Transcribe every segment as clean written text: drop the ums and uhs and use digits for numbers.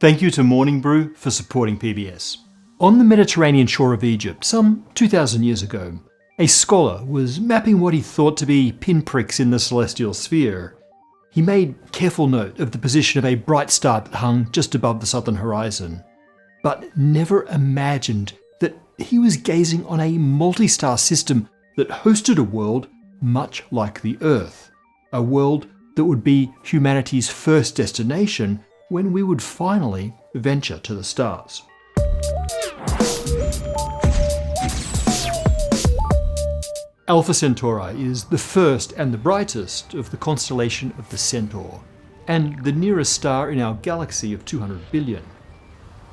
Thank you to Morning Brew for supporting PBS. On the Mediterranean shore of Egypt, some 2,000 years ago, a scholar was mapping what he thought to be pinpricks in the celestial sphere. He made careful note of the position of a bright star that hung just above the southern horizon, but never imagined that he was gazing on a multi-star system that hosted a world much like the Earth, a world that would be humanity's first destination when we would finally venture to the stars. Alpha Centauri is the first and the brightest of the constellation of the Centaur, and the nearest star in our galaxy of 200 billion.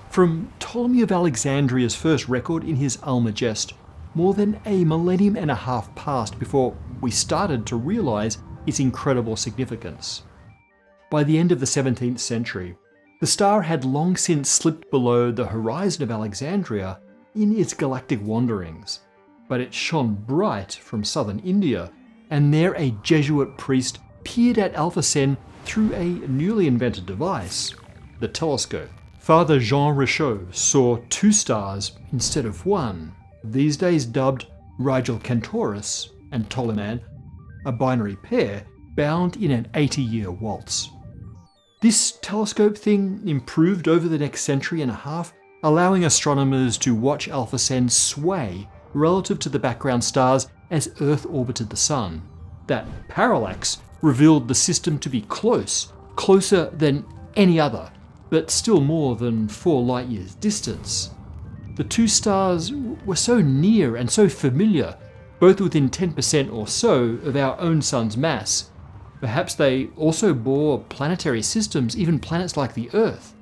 From Ptolemy of Alexandria's first record in his Almagest, more than a millennium and a half passed before we started to realise its incredible significance. By the end of the 17th century, the star had long since slipped below the horizon of Alexandria in its galactic wanderings, but it shone bright from southern India, and there a Jesuit priest peered at Alpha Cen through a newly invented device, the telescope. Father Jean Richaud saw two stars instead of one, these days dubbed Rigel Kentaurus and Ptolemy, a binary pair bound in an 80-year waltz. This telescope thing improved over the next century and a half, allowing astronomers to watch Alpha Cen sway relative to the background stars as Earth orbited the Sun. That parallax revealed the system to be closer than any other, but still more than 4 light-years distance. The two stars were so near and so familiar, both within 10% or so of our own Sun's mass. Perhaps they also bore planetary systems, even planets like the Earth.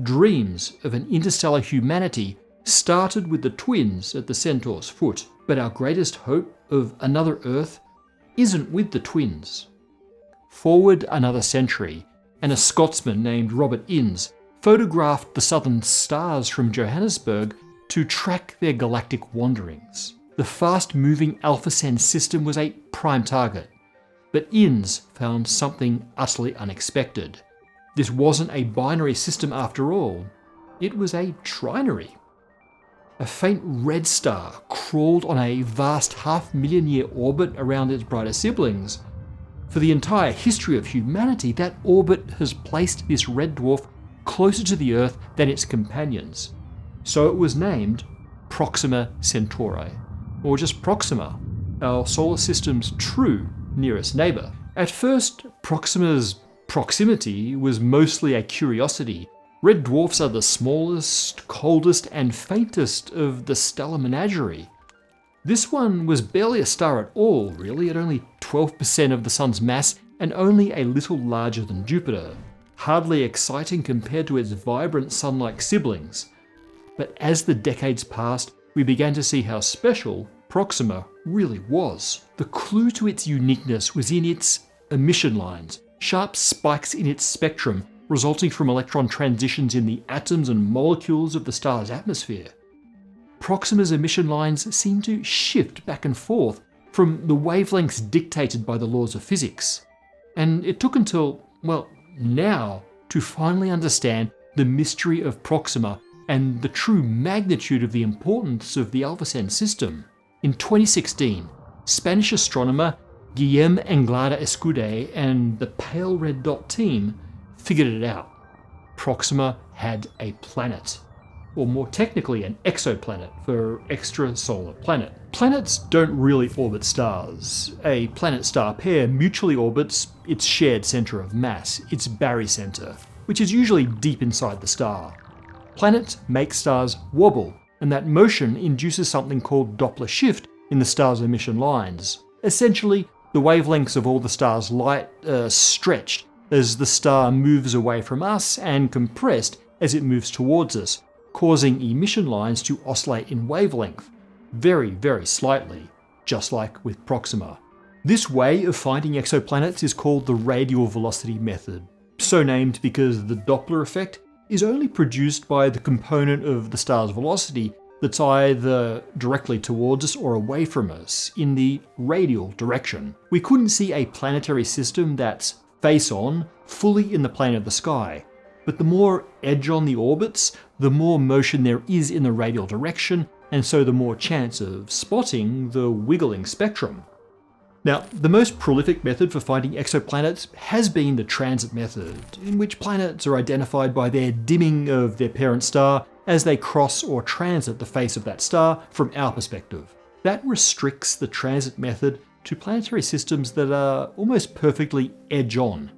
Dreams of an interstellar humanity started with the twins at the Centaur's foot, but our greatest hope of another Earth isn't with the twins. Forward another century, and a Scotsman named Robert Innes photographed the southern stars from Johannesburg to track their galactic wanderings. The fast-moving Alpha Cen system was a prime target, but Innes found something utterly unexpected. This wasn't a binary system after all, it was a trinary. A faint red star crawled on a vast half-million-year orbit around its brighter siblings. For the entire history of humanity, that orbit has placed this red dwarf closer to the Earth than its companions. So it was named Proxima Centauri, or just Proxima, our solar system's true nearest neighbour. At first, Proxima's proximity was mostly a curiosity. Red dwarfs are the smallest, coldest, and faintest of the stellar menagerie. This one was barely a star at all, really, at only 12% of the Sun's mass and only a little larger than Jupiter. Hardly exciting compared to its vibrant sun-like siblings. But as the decades passed, we began to see how special Proxima really was. The clue to its uniqueness was in its emission lines, sharp spikes in its spectrum resulting from electron transitions in the atoms and molecules of the star's atmosphere. Proxima's emission lines seem to shift back and forth from the wavelengths dictated by the laws of physics. And it took until, now, to finally understand the mystery of Proxima and the true magnitude of the importance of the Alpha Cen system. In 2016, Spanish astronomer Guillem Anglada Escudé and the Pale Red Dot team figured it out. Proxima had a planet, or more technically an exoplanet for extrasolar planet. Planets don't really orbit stars. A planet-star pair mutually orbits its shared centre of mass, its barycenter, which is usually deep inside the star. Planets make stars wobble, and that motion induces something called Doppler shift in the star's emission lines. Essentially, the wavelengths of all the star's light are stretched as the star moves away from us and compressed as it moves towards us, causing emission lines to oscillate in wavelength, very, very slightly, just like with Proxima. This way of finding exoplanets is called the radial velocity method, so named because the Doppler effect is only produced by the component of the star's velocity that's either directly towards us or away from us in the radial direction. We couldn't see a planetary system that's face on, fully in the plane of the sky. But the more edge on the orbits, the more motion there is in the radial direction, and so the more chance of spotting the wiggling spectrum. Now, the most prolific method for finding exoplanets has been the transit method, in which planets are identified by their dimming of their parent star as they cross or transit the face of that star from our perspective. That restricts the transit method to planetary systems that are almost perfectly edge-on.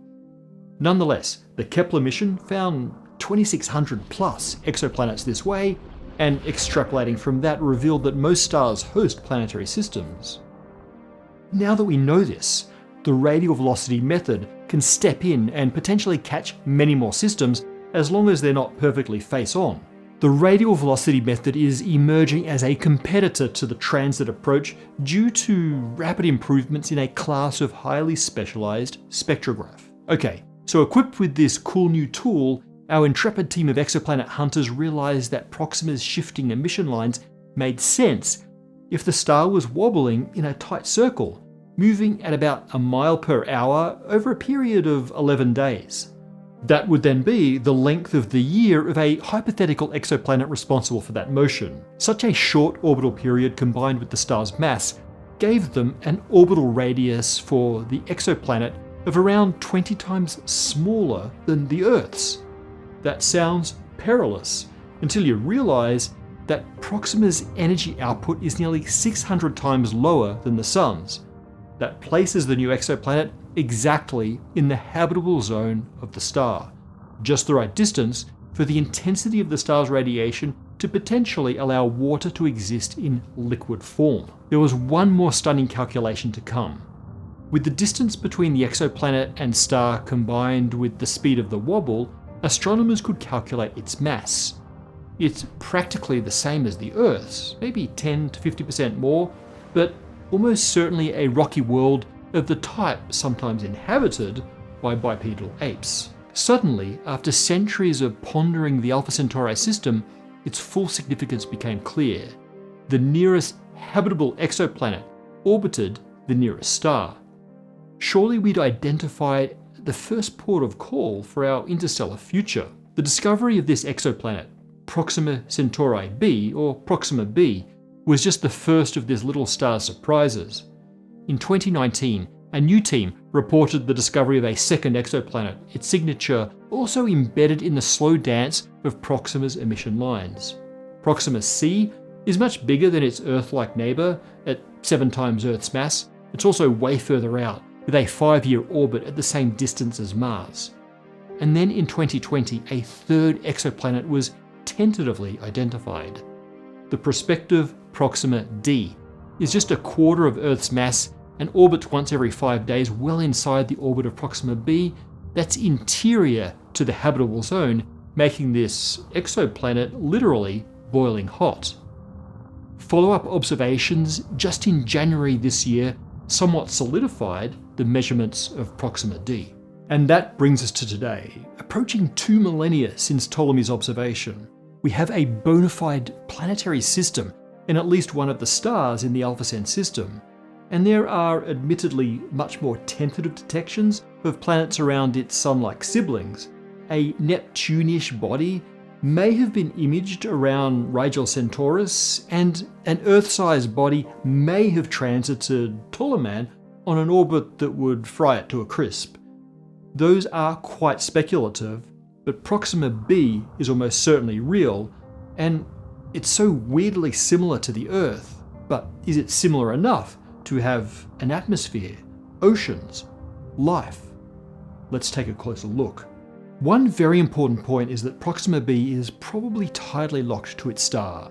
Nonetheless, the Kepler mission found 2,600 plus exoplanets this way, and extrapolating from that revealed that most stars host planetary systems. Now that we know this, the radial velocity method can step in and potentially catch many more systems as long as they're not perfectly face-on. The radial velocity method is emerging as a competitor to the transit approach due to rapid improvements in a class of highly specialized spectrograph. Okay, so equipped with this cool new tool, our intrepid team of exoplanet hunters realized that Proxima's shifting emission lines made sense if the star was wobbling in a tight circle, moving at about a mile per hour over a period of 11 days. That would then be the length of the year of a hypothetical exoplanet responsible for that motion. Such a short orbital period combined with the star's mass gave them an orbital radius for the exoplanet of around 20 times smaller than the Earth's. That sounds perilous until you realize that Proxima's energy output is nearly 600 times lower than the Sun's. That places the new exoplanet exactly in the habitable zone of the star, just the right distance for the intensity of the star's radiation to potentially allow water to exist in liquid form. There was one more stunning calculation to come. With the distance between the exoplanet and star combined with the speed of the wobble, astronomers could calculate its mass. It's practically the same as the Earth's, maybe 10 to 50% more, but almost certainly a rocky world of the type sometimes inhabited by bipedal apes. Suddenly, after centuries of pondering the Alpha Centauri system, its full significance became clear. The nearest habitable exoplanet orbited the nearest star. Surely we'd identified the first port of call for our interstellar future. The discovery of this exoplanet, Proxima Centauri B, or Proxima B, was just the first of this little star's surprises. In 2019, a new team reported the discovery of a second exoplanet, its signature also embedded in the slow dance of Proxima's emission lines. Proxima C is much bigger than its Earth-like neighbour, at 7 times Earth's mass. It's also way further out, with a 5-year orbit at the same distance as Mars. And then in 2020, a third exoplanet was tentatively identified. The prospective Proxima D is just a quarter of Earth's mass and orbits once every 5 days well inside the orbit of Proxima B that's interior to the habitable zone, making this exoplanet literally boiling hot. Follow-up observations just in January this year somewhat solidified the measurements of Proxima D. And that brings us to today, approaching 2 millennia since Ptolemy's observation. We have a bona fide planetary system in at least one of the stars in the Alpha Cent system, and there are admittedly much more tentative detections of planets around its Sun-like siblings. A Neptune-ish body may have been imaged around Rigel Centaurus, and an Earth-sized body may have transited Ptolemy on an orbit that would fry it to a crisp. Those are quite speculative, but Proxima B is almost certainly real, and it's so weirdly similar to the Earth. But is it similar enough to have an atmosphere, oceans, life? Let's take a closer look. One very important point is that Proxima B is probably tidally locked to its star.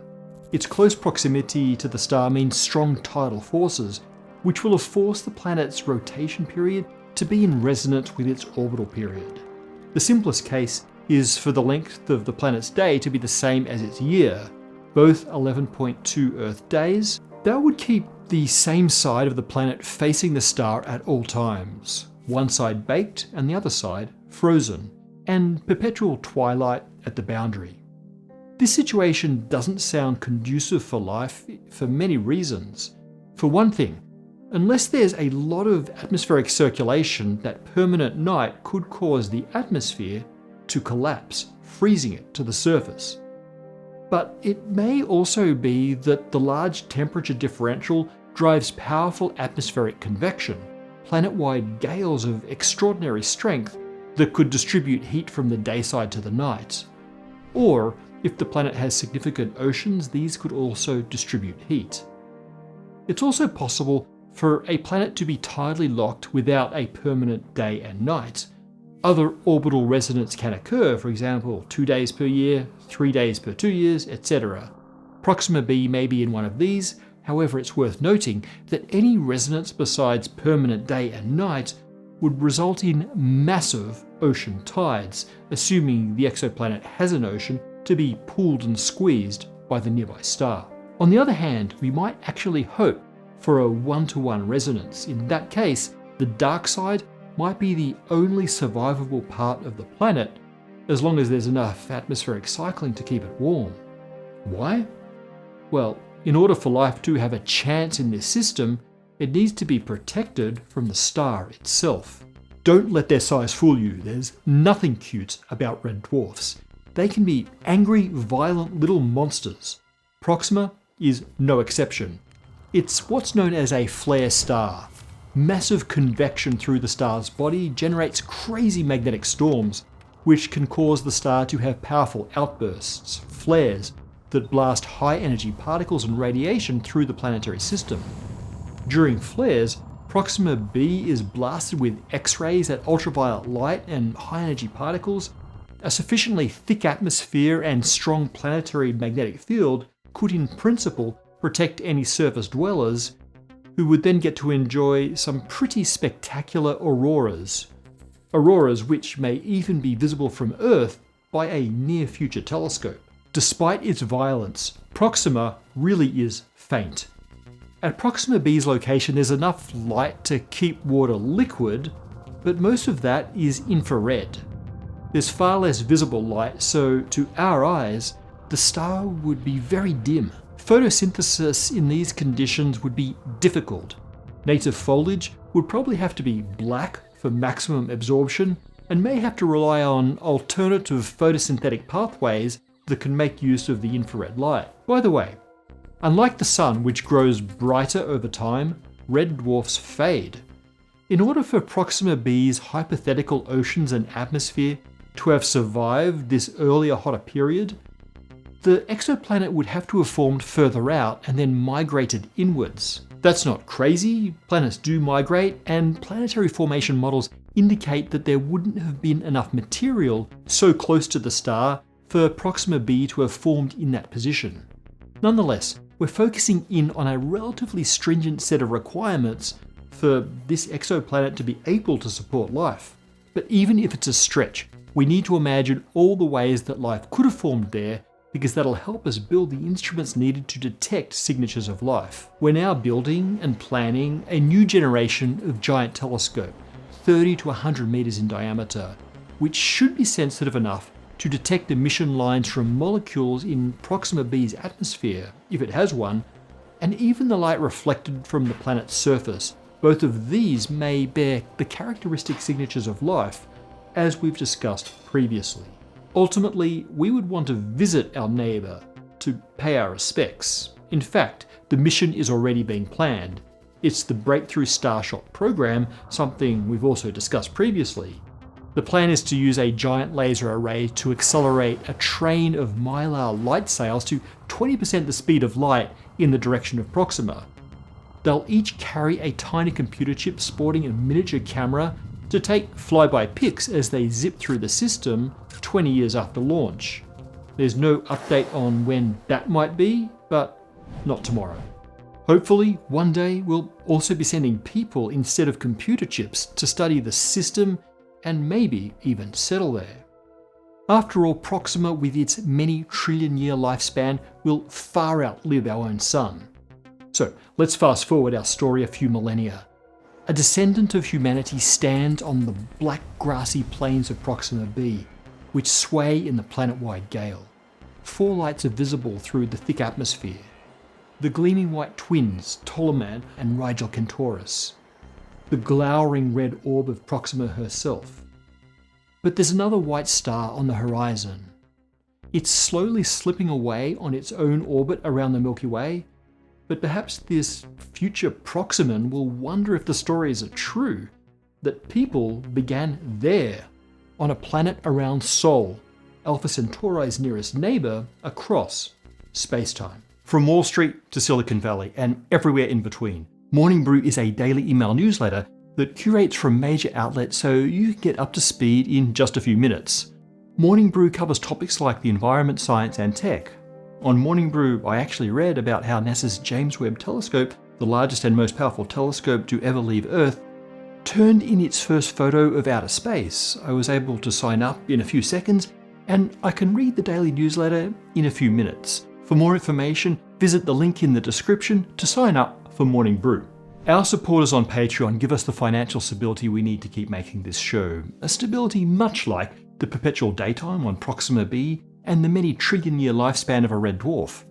Its close proximity to the star means strong tidal forces, which will have forced the planet's rotation period to be in resonance with its orbital period. The simplest case is for the length of the planet's day to be the same as its year, both 11.2 Earth days. That would keep the same side of the planet facing the star at all times, one side baked and the other side frozen, and perpetual twilight at the boundary. This situation doesn't sound conducive for life for many reasons. For one thing, unless there's a lot of atmospheric circulation, that permanent night could cause the atmosphere to collapse, freezing it to the surface. But it may also be that the large temperature differential drives powerful atmospheric convection, planet-wide gales of extraordinary strength that could distribute heat from the dayside to the night. Or, if the planet has significant oceans, these could also distribute heat. It's also possible for a planet to be tidally locked without a permanent day and night. Other orbital resonance can occur, for example, 2 days per year, 3 days per 2 years, etc. Proxima B may be in one of these. However, it's worth noting that any resonance besides permanent day and night would result in massive ocean tides, assuming the exoplanet has an ocean to be pulled and squeezed by the nearby star. On the other hand, we might actually hope for a one-to-one resonance. In that case, the dark side might be the only survivable part of the planet, as long as there's enough atmospheric cycling to keep it warm. Why? Well, in order for life to have a chance in this system, it needs to be protected from the star itself. Don't let their size fool you. There's nothing cute about red dwarfs. They can be angry, violent little monsters. Proxima is no exception. It's what's known as a flare star. Massive convection through the star's body generates crazy magnetic storms, which can cause the star to have powerful outbursts, flares, that blast high-energy particles and radiation through the planetary system. During flares, Proxima B is blasted with X-rays at ultraviolet light and high-energy particles. A sufficiently thick atmosphere and strong planetary magnetic field could in principle protect any surface dwellers, who would then get to enjoy some pretty spectacular auroras. Auroras which may even be visible from Earth by a near-future telescope. Despite its violence, Proxima really is faint. At Proxima B's location, there's enough light to keep water liquid, but most of that is infrared. There's far less visible light, so to our eyes, the star would be very dim. Photosynthesis in these conditions would be difficult. Native foliage would probably have to be black for maximum absorption, and may have to rely on alternative photosynthetic pathways that can make use of the infrared light. By the way, unlike the sun, which grows brighter over time, red dwarfs fade. In order for Proxima B's hypothetical oceans and atmosphere to have survived this earlier hotter period, the exoplanet would have to have formed further out and then migrated inwards. That's not crazy, planets do migrate, and planetary formation models indicate that there wouldn't have been enough material so close to the star for Proxima B to have formed in that position. Nonetheless, we're focusing in on a relatively stringent set of requirements for this exoplanet to be able to support life. But even if it's a stretch, we need to imagine all the ways that life could have formed there, because that'll help us build the instruments needed to detect signatures of life. We're now building and planning a new generation of giant telescope, 30 to 100 meters in diameter, which should be sensitive enough to detect emission lines from molecules in Proxima B's atmosphere, if it has one, and even the light reflected from the planet's surface. Both of these may bear the characteristic signatures of life, as we've discussed previously. Ultimately, we would want to visit our neighbour to pay our respects. In fact, the mission is already being planned. It's the Breakthrough Starshot program, something we've also discussed previously. The plan is to use a giant laser array to accelerate a train of mylar light sails to 20% the speed of light in the direction of Proxima. They'll each carry a tiny computer chip sporting a miniature camera to take flyby pics as they zip through the system 20 years after launch. There's no update on when that might be, but not tomorrow. Hopefully, one day we'll also be sending people instead of computer chips to study the system and maybe even settle there. After all, Proxima, with its many trillion-year lifespan, will far outlive our own sun. So let's fast forward our story a few millennia. A descendant of humanity stands on the black grassy plains of Proxima B, which sway in the planet-wide gale. 4 lights are visible through the thick atmosphere. The gleaming white twins, Ptolemy and Rigel Kentaurus. The glowering red orb of Proxima herself. But there's another white star on the horizon. It's slowly slipping away on its own orbit around the Milky Way, but perhaps this future Proximan will wonder if the stories are true, that people began there, on a planet around Sol, Alpha Centauri's nearest neighbour, across spacetime. From Wall Street to Silicon Valley and everywhere in between, Morning Brew is a daily email newsletter that curates from major outlets so you can get up to speed in just a few minutes. Morning Brew covers topics like the environment, science and tech. On Morning Brew, I actually read about how NASA's James Webb Telescope, the largest and most powerful telescope to ever leave Earth, turned in its first photo of outer space. I was able to sign up in a few seconds, and I can read the daily newsletter in a few minutes. For more information, visit the link in the description to sign up for Morning Brew. Our supporters on Patreon give us the financial stability we need to keep making this show, a stability much like the perpetual daytime on Proxima B and the many trillion-year lifespan of a red dwarf.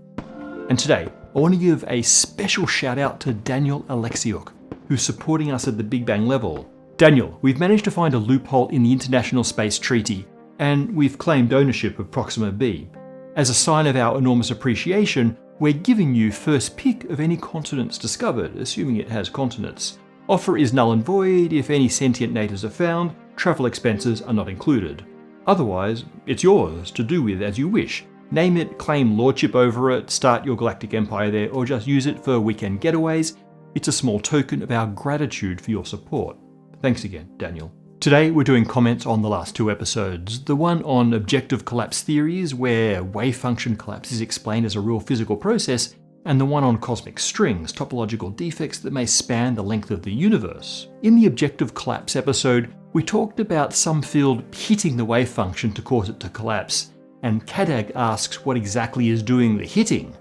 And today, I want to give a special shout out to Daniel Alexiuk, who's supporting us at the Big Bang level. Daniel, we've managed to find a loophole in the International Space Treaty, and we've claimed ownership of Proxima B. As a sign of our enormous appreciation, we're giving you first pick of any continents discovered, assuming it has continents. Offer is null and void if any sentient natives are found, travel expenses are not included. Otherwise, it's yours to do with as you wish. Name it, claim lordship over it, start your galactic empire there, or just use it for weekend getaways. It's a small token of our gratitude for your support. Thanks again, Daniel. Today we're doing comments on the last two episodes. The one on objective collapse theories, where wave function collapse is explained as a real physical process, and the one on cosmic strings, topological defects that may span the length of the universe. In the objective collapse episode, we talked about some field hitting the wave function to cause it to collapse, and Kadag asks what exactly is doing the hitting.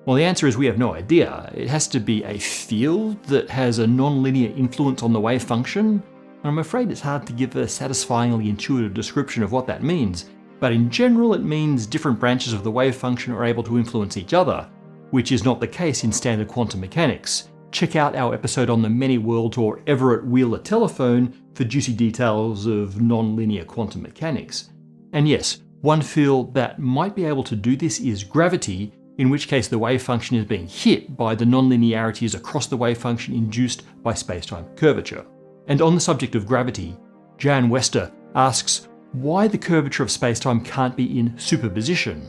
Well, the answer is we have no idea. It has to be a field that has a non-linear influence on the wave function. I'm afraid it's hard to give a satisfyingly intuitive description of what that means, but in general it means different branches of the wave function are able to influence each other, which is not the case in standard quantum mechanics. Check out our episode on the many worlds or Everett Wheeler telephone for juicy details of non-linear quantum mechanics. And yes, one field that might be able to do this is gravity, in which case the wave function is being hit by the non-linearities across the wave function induced by spacetime curvature. And on the subject of gravity, Jan Wester asks why the curvature of spacetime can't be in superposition.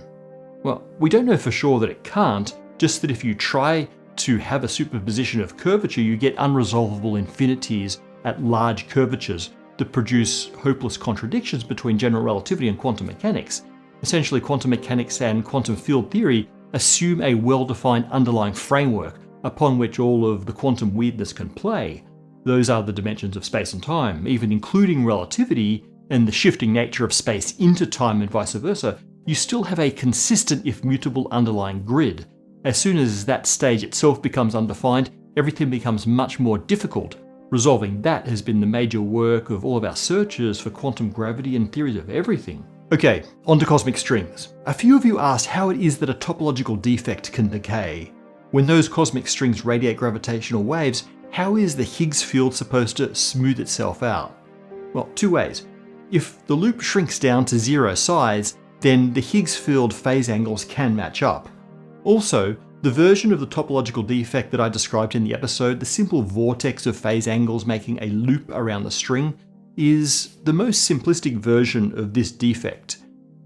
Well, we don't know for sure that it can't, just that if you try to have a superposition of curvature, you get unresolvable infinities at large curvatures that produce hopeless contradictions between general relativity and quantum mechanics. Essentially, quantum mechanics and quantum field theory assume a well-defined underlying framework upon which all of the quantum weirdness can play. Those are the dimensions of space and time, even including relativity and the shifting nature of space into time and vice versa. You still have a consistent if mutable underlying grid. As soon as that stage itself becomes undefined, everything becomes much more difficult. Resolving that has been the major work of all of our searchers for quantum gravity and theories of everything. Okay, on to cosmic strings. A few of you asked how it is that a topological defect can decay. When those cosmic strings radiate gravitational waves, how is the Higgs field supposed to smooth itself out? Well, two ways. If the loop shrinks down to zero size, then the Higgs field phase angles can match up. Also, the version of the topological defect that I described in the episode, the simple vortex of phase angles making a loop around the string, is the most simplistic version of this defect.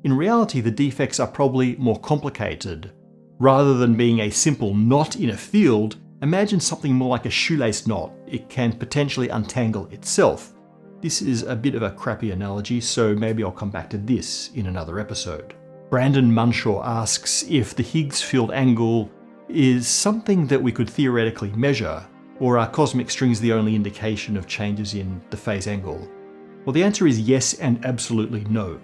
In reality, the defects are probably more complicated. Rather than being a simple knot in a field, imagine something more like a shoelace knot. It can potentially untangle itself. This is a bit of a crappy analogy, so maybe I'll come back to this in another episode. Brandon Munshaw asks if the Higgs field angle is something that we could theoretically measure, or are cosmic strings the only indication of changes in the phase angle? Well, the answer is yes and absolutely no.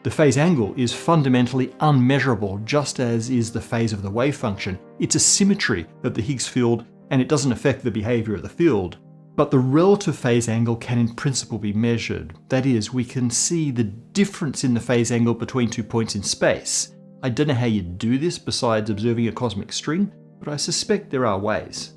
The phase angle is fundamentally unmeasurable, just as is the phase of the wave function. It's a symmetry of the Higgs field, and it doesn't affect the behavior of the field. But the relative phase angle can in principle be measured. That is, we can see the difference in the phase angle between 2 points in space. I don't know how you do this besides observing a cosmic string, but I suspect there are ways.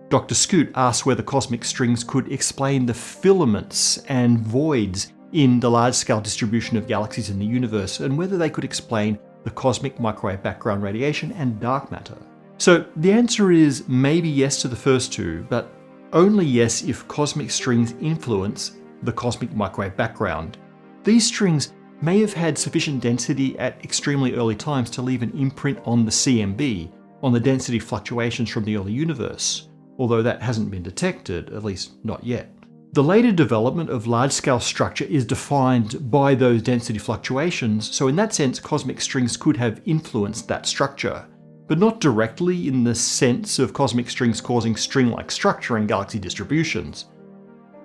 Dr. Scoot asks whether cosmic strings could explain the filaments and voids in the large-scale distribution of galaxies in the universe, and whether they could explain the cosmic microwave background radiation and dark matter. So the answer is maybe yes to the first two, but only yes if cosmic strings influence the cosmic microwave background. These strings may have had sufficient density at extremely early times to leave an imprint on the CMB, on the density fluctuations from the early universe, although that hasn't been detected, at least not yet. The later development of large-scale structure is defined by those density fluctuations, so in that sense cosmic strings could have influenced that structure, but not directly in the sense of cosmic strings causing string-like structure in galaxy distributions.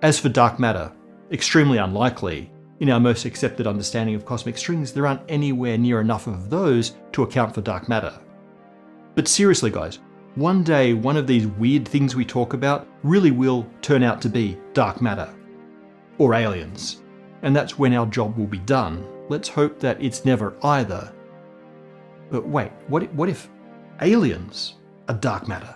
As for dark matter, extremely unlikely. In our most accepted understanding of cosmic strings, there aren't anywhere near enough of those to account for dark matter. But seriously guys, one day one of these weird things we talk about really will turn out to be dark matter. Or aliens. And that's when our job will be done. Let's hope that it's never either. But wait, what if aliens are dark matter?